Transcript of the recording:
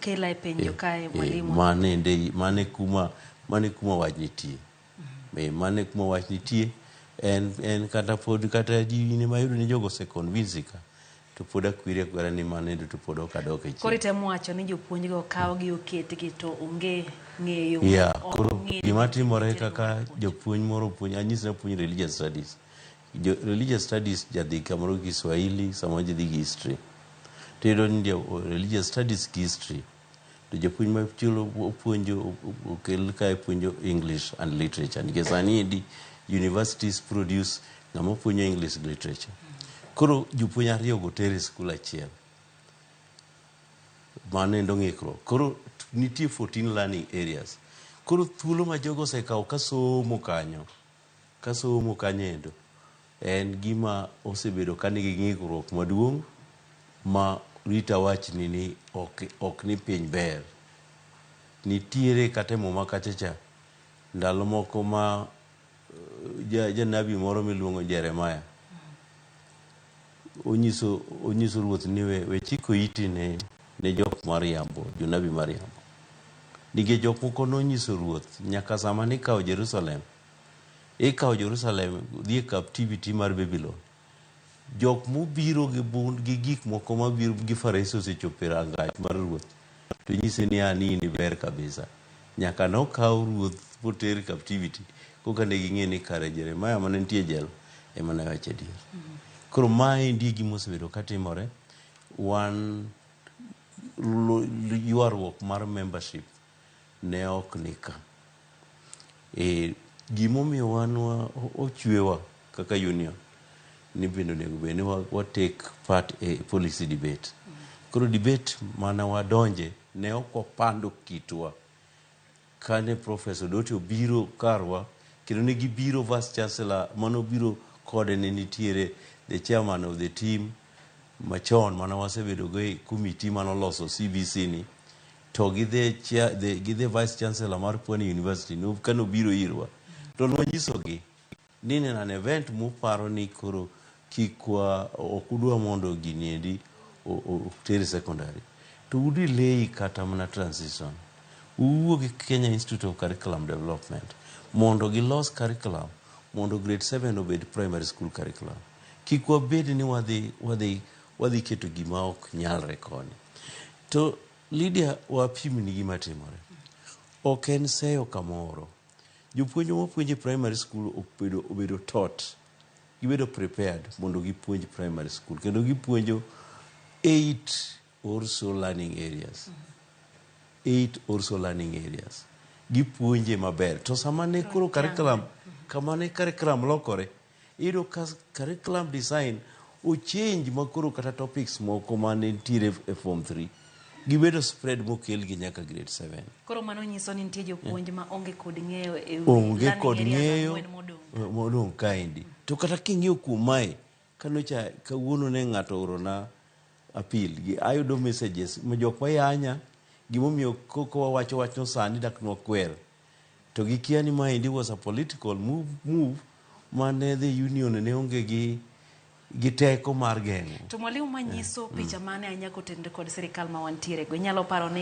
kela e penjo kae mwalimu. Mane kuma wach nitie. Mane kuma wach nitie en kata pod kata jini mayudo ni jogo se convince ka to pod akwira ni mane to pod okadok e chien. Koro temo wacho ni jopuonj go kawo gi oketgi to onge ng'eyo. Koro gima timore kaka jopuonj moro puonj anyisi na puonj religious studies. Religious studies jadhi kamoro gi Kiswahili, sama jadhi gi history. Tiyudo ni religious studies gi history. To jopuonj ma chulo puonjo okel kae puonjo English and literature. Nikech sani universities produce ng'ama puonjo English literature. Koro jopuonj ariyo go tere skul achiel. Mano endo ng'ikruok. Koro nitie 14 learning areas. Koro thuolo ma jogo osekawo kasomo kanyo endo en gima osebedo ka nigi ng'ikruok maduong' ma rita wach ni ok ni piny ber. Nitiere katemo makachacha ndalo moko ma janabi moro miluongo Jeremiah onyiso ruoth ni we chiko iti ne jok mariambo, jonabi mariambo. Nikech jok moko nonyiso ruoth nyaka sama nikawo Jerusalem dhi e captivity mar Babylon. Jok mobiro gi gik moko mabiro gi farese osechopo e rangach mar ruoth. To nyise ni ani ber kabisa. Nyaka nokaw ruoth poter captivity koka ne ging'e ni kare Jeremiah mane nitie jelo ema ne wacho adier. Koro mae ndi gima osebedo katimore. Wan ywaruok mar membership ne ok nika. Gimomiyo wan ochwewa kaka union ni bende onego bed ni wa take part e policy debate. Koro debate mana wadonje ne ok wapando kitwa. Kane Professor Doty obiro karwa kendo ne gibiro vice chancellor manobiro kode ne nitiere the chairman of the team machon mana wasebedo go e committee manoloso CBC ni to gi the vice chancellor mar Pwani University kano biro irwa to nwanyisogi ni en an event muparo ni koro kikwa okudwa mondo giniendi tere secondary to udi lei kata mana transition uwuo gi Kenya Institute of Curriculum Development mondo gilos curriculum mondo grade 7 obed primary school curriculum. Kikwa bed ni wadhi keto gima ok nyalre koni. To Lydia wapim ni gima timore. Ok en seyo kamoro. Jopuonj mapuonjo primary school obedo taught. Gibedo prepared mondo gipuonj primary school. Kendo gipuonjo 8 also learning areas. 8 also learning areas. Gipuonje maber. To sama ne koro curriculum lokore. Iyudo ka curriculum design o change makoro kata topics moko mane nitiere e form 3 gibedo spread mokel gi nyaka grade 7. Koro mano nyiso ni nitie jopuonj ma onge kod ng'eyo e modong kaendi. To kata king'iyo kuom mae kanocha kawuono ne ng'ato orona appeal gi ayudo messages ma jok mayanya gimomiyo koko wawacho wachno sani dak nokwer to gikia ni maendi was a political move mane the union ne onge gi teko mar geng'o. To mwalimu manyiso picha mane anyako tende kod sirikal ma wantiere go nyalo paro ni